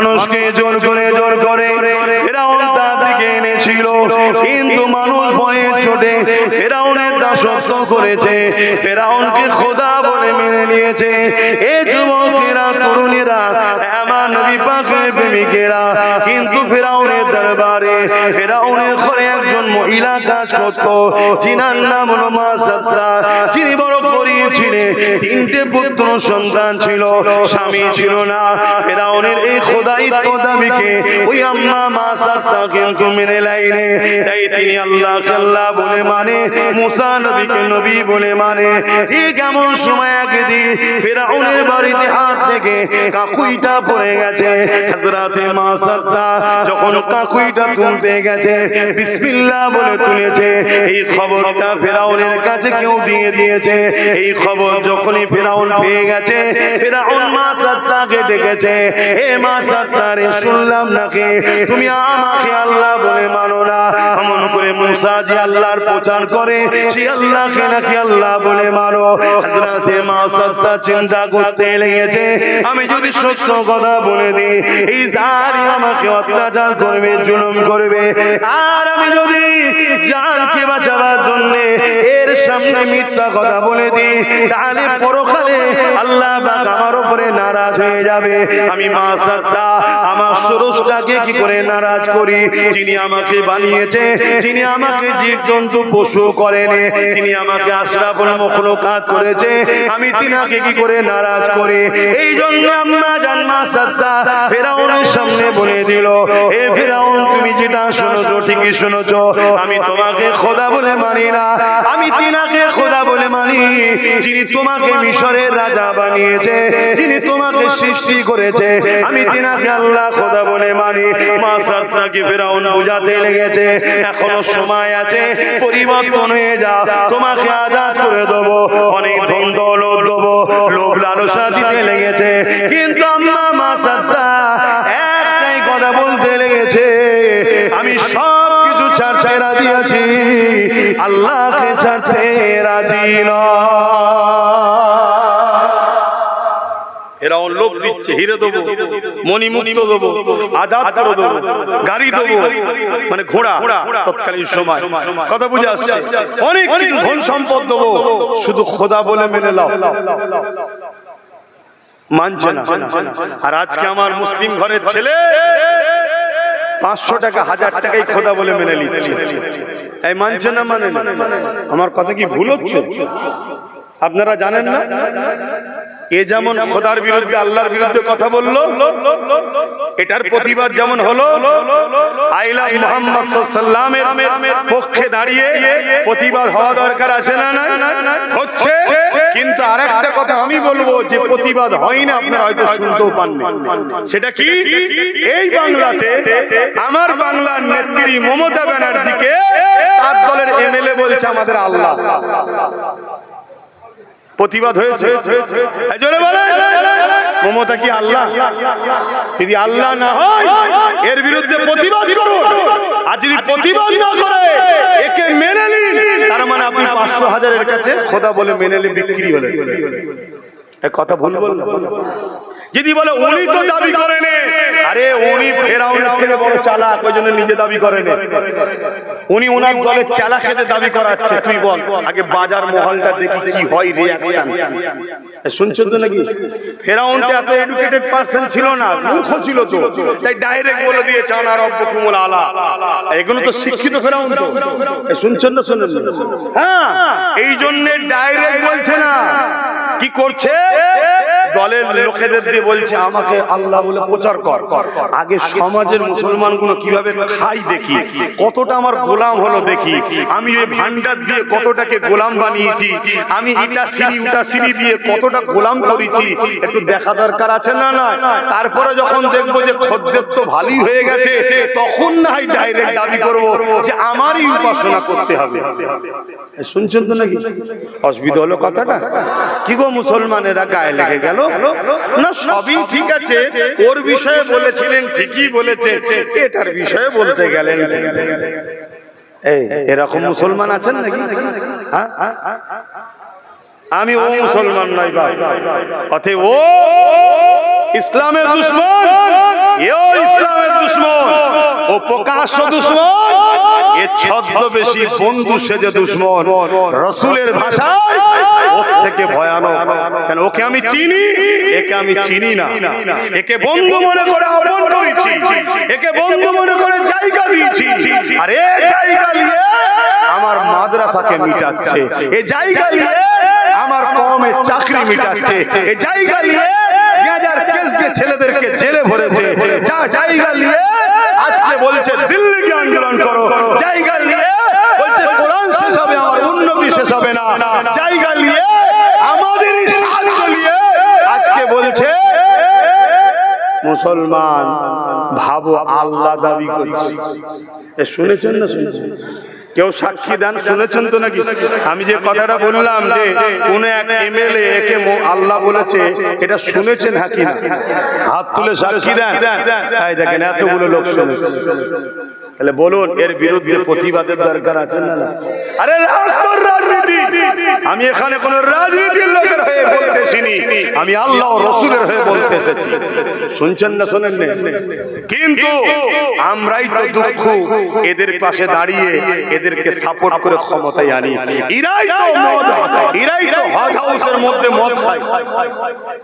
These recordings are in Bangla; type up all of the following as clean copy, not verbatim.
মানুষকে জোর করে ফেরাউন তার দিকে এনেছিল, কিন্তু মানুষ ভয়ের চোটে ফেরাউনের দাসত্ব করেছে, ফেরাউনকে খোদা বলে মেনে নিয়েছে। এই যুবকেরা, তরুণীরা, আমার নবী পাকের প্রেমিকেরা কিন্তু ফেরাউনের দরবারে, ফেরাউনের ঘরে একজন মহিলা কাজ করত, যিনার নাম হলো মা সাদরা। যিনি বড় গরীব ছিলেন, 3টে পুত্র সন্তান ছিল, স্বামী ছিল না। ফেরাউনের এই খোদাইত্ব দাবিকে ওই আম্মা মা সাদরা কিন্তু মেনে লাইনে, তাই তিনি আল্লাহকে আল্লাহ বলে মানে, মুসা নবীকে নবী বলে মানে। ঠিক এমন সময় একদিন ফেরাউনের বাড়িতে হাত থেকে কাকুইটা পড়ে গেছে। হযরতে মা সাদরা যখন কাকুইটা তুলতে গেছে, বিসমিল্লাহ বলে তুলেছে। এই খবরটা ফেরাউনের কাছে কেউ দিয়ে দিয়েছে। এই খবর যখনই ফেরাউন পেয়ে গেছে, ফেরাউন মা সাদরাকে ডেকেছে, এ মা সাদরা রে, শুনলাম নাকি তুমি আমাকে আল্লাহ বলে মানো না। এমন করে মুসা যে আল্লাহর প্রচার করে, সেই আল্লাহকে নাকি আল্লাহ বলে মানো। হযরতে মা সাদরা চিন্তা করতে লেগেছে, আমি যদি সত্য কথা বলে দিই, এই জালিম আমাকে অত্যাচার করবে, জুলুম করবে। আর আমি যদি জানকে বাঁচাবার জন্য এর সামনে মিথ্যা কথা বলে দিই, তাহলে পরকালে আল্লাহ পাক আমার উপরে নারাজ হয়ে যাবে। আমি মা সাদরা আমার স্রষ্টাকে কি করে নারাজ করি, যিনি আমাকে বানিয়েছে, যিনি আমাকে জীবজন্তু পশু করেনি, তিনি আমাকে আশরাফুল মাখলুকাত করেছে, আমি তিনাকে কি করে নারাজ করি। এই জন্য আম্মা জান মা সাদরা ফেরাউনের সামনে বলে দিল, এ ফেরাউন, তুমি যেটা শুনেছো ঠিকই শুনেছো, আমি তোমাকে খোদা বলে মানি না, আমি তিনাকে খোদা বলে মানি, যিনি তোমাকে মিশরের রাজা বানিয়েছে, যিনি তোমাকে সৃষ্টি করেছে, আমি তিনাকে আল্লাহ খোদা বলে মানি। মা সাদরাকে ফেরাউন বুঝাতে লেগেছে, এখনো সময় আছে, পরিবর্তন হয়ে যা, তোমাকে আজাদ করে দেবো, অনেক ধন দৌলত দেবো, লোভ লালসা দিতে লেগেছে। কিন্তু আম্মা মা সাদরা একটাই কথা বলতে লেগেছে, আমি সব কিছু ছাড়তে রাজি আছি, আল্লাহকে ছাড়তে রাজি নয়। ফেরাউন লোভ দিচ্ছে, হিরে দেবো, মণিমুক্ত দেবো, আজাদ করে দেবো, গাড়ি দেবো, মানে ঘোড়া তৎকালীন সময়, কথা বুঝে আসছে, অনেক কিছু ধন সম্পদ দেবো, শুধু খোদা বলে মেনে নাও। মানছে না। আর আজকে আমার মুসলিম ঘরের ছেলে 500 টাকা 1000 টাকাই খোদা বলে মেনে নিচ্ছে। এই মানছে না, মানে আমার কথা কি ভুল হচ্ছে? আপনারা জানেন না, এ যেমন খোদার বিরুদ্ধে আল্লাহর বিরুদ্ধে কথা বললো, এটার প্রতিবাদ যেমন হলো, আইলা মুহাম্মদ সাল্লাল্লাহু আলাইহি ওয়াসাল্লামের পক্ষে দাঁড়িয়ে প্রতিবাদ হওয়া দরকার আছে না? হচ্ছে। কিন্তু আরেকটা কথা আমি বলবো, যে প্রতিবাদ হয় না, আপনারা হয়তো শুনতেও পাননি। সেটা কি? এই বাংলাতে আমার বাংলার নেত্রী মমতা ব্যানার্জিকে তার দলের এমএলএ বলছে আমাদের আল্লাহ। প্রতিবাদ হয়েছে, জোরে বলেন, মমতা কি আল্লাহ? যদি আল্লাহ না হয়, এর বিরুদ্ধে প্রতিবাদ করুন। আর যদি প্রতিবাদ না করে একে মেনে নিন, তার মানে আপনি 500,000-এর কাছে খোদা বলে মেনে নিলে বিক্রি হলেন। এক কথা ভুল বললাম? যদি বলে উনি তো দাবি করেন, আরে উনি ফেরাউনের থেকে বড় চালাক, ওই জন্য নিজে দাবি করেন। উনি ওনার দলের চালাকেদের দাবি করাচ্ছে। তুই বল আগে বাজার মহলটা দেখি কি হয় রিঅ্যাকশন। শুনছেন তো নাকি? ফেরাউনটা এত এডুকেটেড পারসন ছিল না, মূর্খ ছিল তো, তাই ডাইরেক্ট বলে দিয়েছে আনা রব্বুকুমুল আলা। এগুলো তো শিক্ষিত ফেরাউন তো। শুনছেন না? শুনেন? হ্যাঁ, এই জন্য ডাইরেক্ট বলছে না, কি করছে? দলের লোকেদের দিয়ে বলছে আমাকে আল্লাহ বলে প্রচার কর। আগে সমাজের মুসলমানগুলো কিভাবে খাই দেখি, কতটা আমার গোলাম হলো দেখি, আমি ওই ভান্ডার দিয়ে কতটাকে গোলাম বানিয়েছি, আমি ইটা সিঁড়ি উটা সিঁড়ি দিয়ে কতটা গোলাম করেছি, একটু দেখা দরকার আছে না? না। তারপরে যখন দেখবো যে খদ্দের তো ভালোই হয়ে গেছে, তখন না হয় ডাইরেক্ট দাবি করবো যে আমারই উপাসনা করতে হবে। শুনছেন তো নাকি? অসুবিধা হলো কথাটা? কি গো মুসলমানেরা গায়ে লেগে গেল না? সবই ঠিক আছে, ওর বিষয়ে বলেছিলেন, ঠিকই বলেছে, এটার বিষয়ে বলতে গেলেন। এরকম মুসলমান আছেন নাকি? আমি ও মুসলমান নই ভাই, অতএব ও ইসলামের দুশমন, এও প্রকাশ্য দুশমন, এ ছদ্মবেশী বন্ধু সেজে দুশমন। রাসূলের ভাষায় ওর থেকে ভয়ানক। কেন? ওকে আমি চিনি, একে আমি চিনি না। একে বন্ধু মনে করে আপন করেছি, একে বন্ধু মনে করে জায়গা দিয়েছি। আর এই জায়গা নিয়ে আমার মাদ্রাসাকে মিটাচ্ছে, এই জায়গা নিয়ে আমার কওমের চাকরি মিটাচ্ছে, এই জায়গা নিয়ে 2000 কেস দিয়ে ছেলেদেরকে জেলে ভরেছে, যা জায়গা নিয়ে আজকে বলছে দিল্লিকে আন্দোলন করো, জায়গা নিয়ে বলছে কোরআন শেষ হবে, আমার উন্নতি শেষ হবে না, জায়গা নিয়ে আমাদের সাহায্য নিয়ে আজকে বলছে মুসলমান ভাবো আল্লাহ দাবি করছে। শুনেছেন না? শুনেছেন? কেউ সাক্ষী দেন, শুনেছেন তো নাকি? আমি যে কথাটা বললাম যে কোন এক এমএলএ একে আল্লাহ বলেছে, এটা শুনেছেন? হ্যাঁ কি না? হাত তুলে সাক্ষী দেন। তাই দেখেন এতগুলো লোক শুনেছে। তাহলে বলুন এর বিরুদ্ধে প্রতিবাদের দরকার আছে না? আরে রাজনীতি, আমি এখানে কোন রাজনীতির লোকের হয়ে বলতেছিনি, আমি আল্লাহ ও রাসূলের হয়ে বলতে এসেছি। শুনছেন না? শোনেন না? কিন্তু আমরাই তো দুঃখ এদের পাশে দাঁড়িয়ে এদেরকে সাপোর্ট করে ক্ষমতায় আনি। এরাই তো মদ, এরাই তো হজ হাউসের মধ্যে মদ খায়,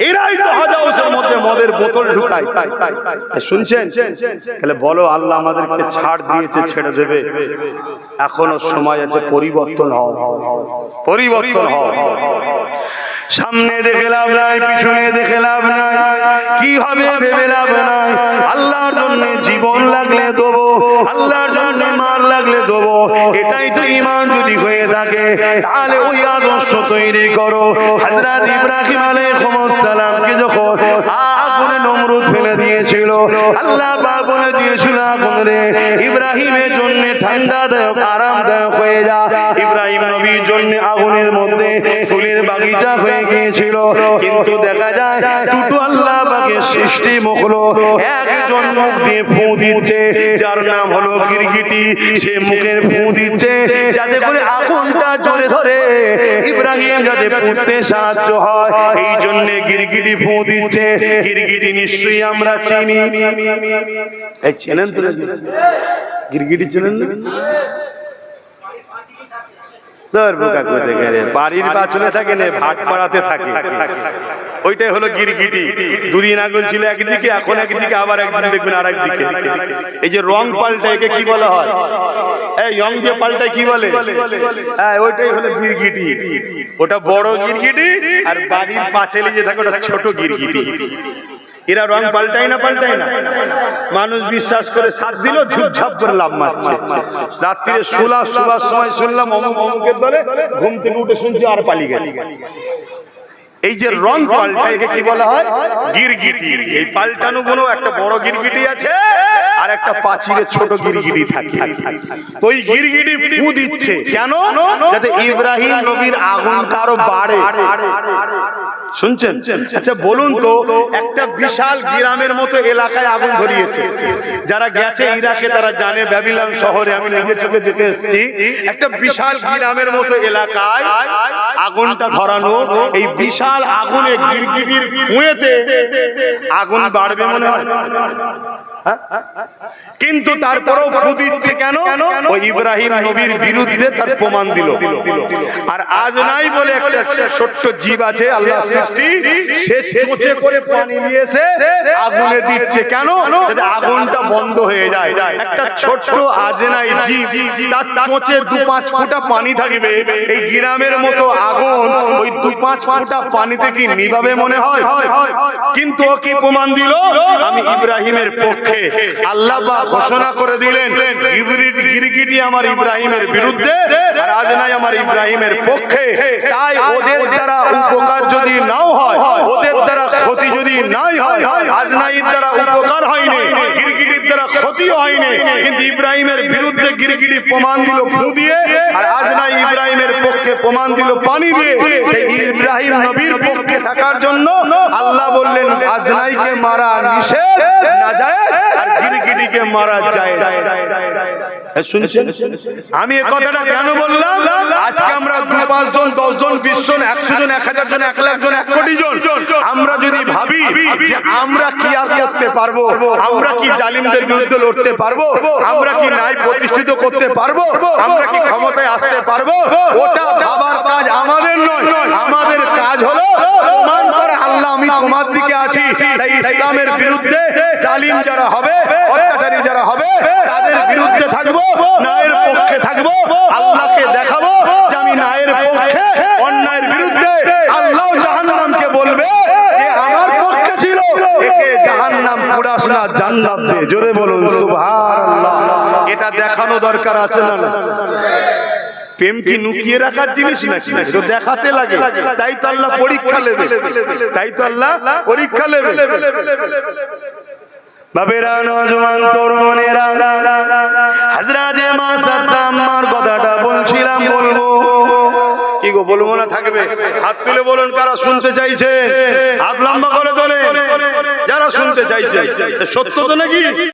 এরাই তো হজ হাউসের মধ্যে মদের বোতল ঢুকায়। শুনছেন? তাহলে বলো আল্লাহ আমাদেরকে ছাড় দিয়েছে, ছেড়ে দেবে? এখনো সময় আছে, পরিবর্তন হও, পরিবর্তন হও। সামনে দেখে লাভ নাই, পিছনে দেখে লাভ নাই, কি হবে ভেবে লাভ নাই। আল্লাহর জন্য জীবন লাগলে দেবো, আল্লাহর জন্য মাল লাগলে দেবো। এটাই তো ঈমান যদি হয়ে থাকে, তাহলে ওই আদর্শ তৈরি করো। হযরত ইব্রাহিম আলাইহিস সালামকে যখন আগুনে নমরুদ ফেলে দিয়েছিল, আল্লাহ পাক বলে দিয়েছিল আগুনে ইব্রাহিমের জন্য ঠান্ডাদায়ক আরামদায়ক হয়ে যা। ইব্রাহিম নবীর জন্য আগুনের মধ্যে ফুলের বাগিচা হয়ে গিয়েছিল। কিন্তু দেখা যায় দুটো আল্লাহ পাকের সৃষ্টি মখলুক, একজন মুখ দিয়ে ফু দিচ্ছে, যার নাম হলো গিরগিটি। সে মুখের ফু দিচ্ছে যাতে করে আগুনটা জোরে ধরে ইব্রাহিম যাতে পুড়তে সাহায্য হয়, এই জন্য গিরগিটি ফু দিচ্ছে। গিরগিটি নিশ্চয়ই আমরা চিনি। এই চেনেন তো? গিরগিটি চেনেন না? বাড়ির পাঁচলে থাকে না, ভাট পাড়াতে থাকে, ওইটাই হলো গিরগিটি। দুদিন আগুন ছিল একদিকে, এখন একদিকে, আবার একদিন দেখবেন আর একদিকে। এই যে রং পাল্টা, একে কি বলা হয়? এই রং যে পাল্টায় কি বলে? হ্যাঁ, ওইটাই হলো গিরগিটি। ওটা বড় গিরগিটি, আর বাড়ির পাঁচিলে যে থাকে ওটা ছোট গিরগিটি। এরা রং পাল্টায় না, পাল্টায় না। মানুষ বিশ্বাস করে সাথ দিল, ঝুপঝাপ করে লাভ মারছে। রাত্রিরে শোবার সময় শুনলাম অমুকের দলে, ঘুম থেকে উঠে শুনছি আর পালিয়ে গেল। এই যে রং পাল্টা, একে কি বলা হয়? গিরগিটি। এই পাল্টানো গুলো একটা বড় গিরগিটি আছে, আর একটা পাঁচিলে ছোট গিরগিটি থাকে। তো ওই গিরগিটি ফু দিচ্ছে কেন? যাতে ইব্রাহিম নবীর আগুনটা আরো বাড়ে। শুনছেন? আচ্ছা বলুন তো, একটা বিশাল গ্রামের মতো এলাকায় আগুন ধরিয়েছে। যারা গেছে ইরাকে তারা জানে, ব্যাবিলন শহরে আমি নিজের চোখে দেখে এসেছি। একটা বিশাল গ্রামের মতো এলাকায় আগুনটা ধরানো, এই বিশাল আগুনে গিরগিটির ফুঁয়েতে আগুন বাড়বে মনে হয়? কিন্তু তারপরেও ফু দিচ্ছে কেন? ওই ইব্রাহিম নবীর বিরুদ্ধে তার প্রমাণ দিল। আর আজ নাই বলে একটা ছোট্ট জীব আছে আল্লাহ সৃষ্টি, সে চোঁচে করে পানি নিয়েছে আগুনে দিচ্ছে কেন? যাতে আগুনটা বন্ধ হয়ে যায়। একটা ছোট্ট আজনাই জীব, তার চোঁচে 2-5 ফোঁটা পানি থাকবে, এই গ্রামের মতো আগুন ওই 2-5 ফোঁটা পানিতে কি নিভাবে মনে হয়? কিন্তু ও কি প্রমাণ দিল? আমি ইব্রাহিমের পক্ষে। আল্লাহ পাক ঘোষণা করে দিলেন গিরগিটি আমার ইব্রাহিমের বিরুদ্ধে, আর আজনাই আমার ইব্রাহিমের পক্ষে। তাই ওদের দ্বারা উপকার যদি নাও হয়, ওদের দ্বারা ক্ষতি যদি নাই হয়, আজনাইয়ের দ্বারা উপকার হয়নি, গিরগিটির দ্বারা ক্ষতিও হয়নি, কিন্তু ইব্রাহিমের বিরুদ্ধে গিরগিটি প্রমাণ দিল ফু দিয়ে, আর আজনাই ইব্রাহিমের পক্ষে প্রমাণ দিল পানি দিয়ে। ইব্রাহিম নবীর পক্ষে থাকার জন্য আল্লাহ বললেন আজনাইকে মারা নিষেধ, না যায়, আর গিরগিটিকে মারা যায়। শুনছেন? আমি এই কথাটা কেন বললাম? আজকে আমরা 2-5 জন 10 জন 20 জন 100 জন 1000 জন 1 লাখ জন 1 কোটি জন আমরা যদি ভাবি যে আমরা কি আর করতে পারবো, আমরা কি জালিমদের বিরুদ্ধে লড়তে পারবো, আমরা কি ন্যায় প্রতিষ্ঠিত করতে পারবো, আমরা কি ক্ষমতায় আসতে পারবো, ওটা ভাবার কাজ আমাদের নয়। আমাদের কাজ হলো প্রমাণ করা আল্লাহ আমি তোমার দিকে আছি। তাই ইসলামের বিরুদ্ধে জালিম যারা হবে, অত্যাচারী যারা হবে, তাদের বিরুদ্ধে থাকবো, ন্যায়ের পক্ষে থাকবো, আল্লাহকে দেখাবো যে আমি ন্যায়ের পক্ষে, অন্যায়ের বিরুদ্ধে। আল্লাহ জাহান্নামকে বলবে যে আমার পক্ষে ছিল, একে জাহান্নাম পুরাস না জান্নাত দে। জোরে বলুন সুবহানাল্লাহ। এটা দেখানো দরকার আছে না? প্রেম কি লুকিয়ে রাখার জিনিস নাকি? এটা দেখাতে লাগে। তাই তো আল্লাহ পরীক্ষা নেবে, তাই তো আল্লাহ পরীক্ষা নেবে। বাবেরা, নওজোয়ান তরুণেরা, হযরত মা সাদ্দামার কথাটা বলছিলাম, বলবো কি গো? বলবো না থাকবে? হাত তুলে বলুন কারা শুনতে চাইছে, হাত লম্বা করে তোলেন যারা শুনতে চাইছে। সত্য তো নাকি?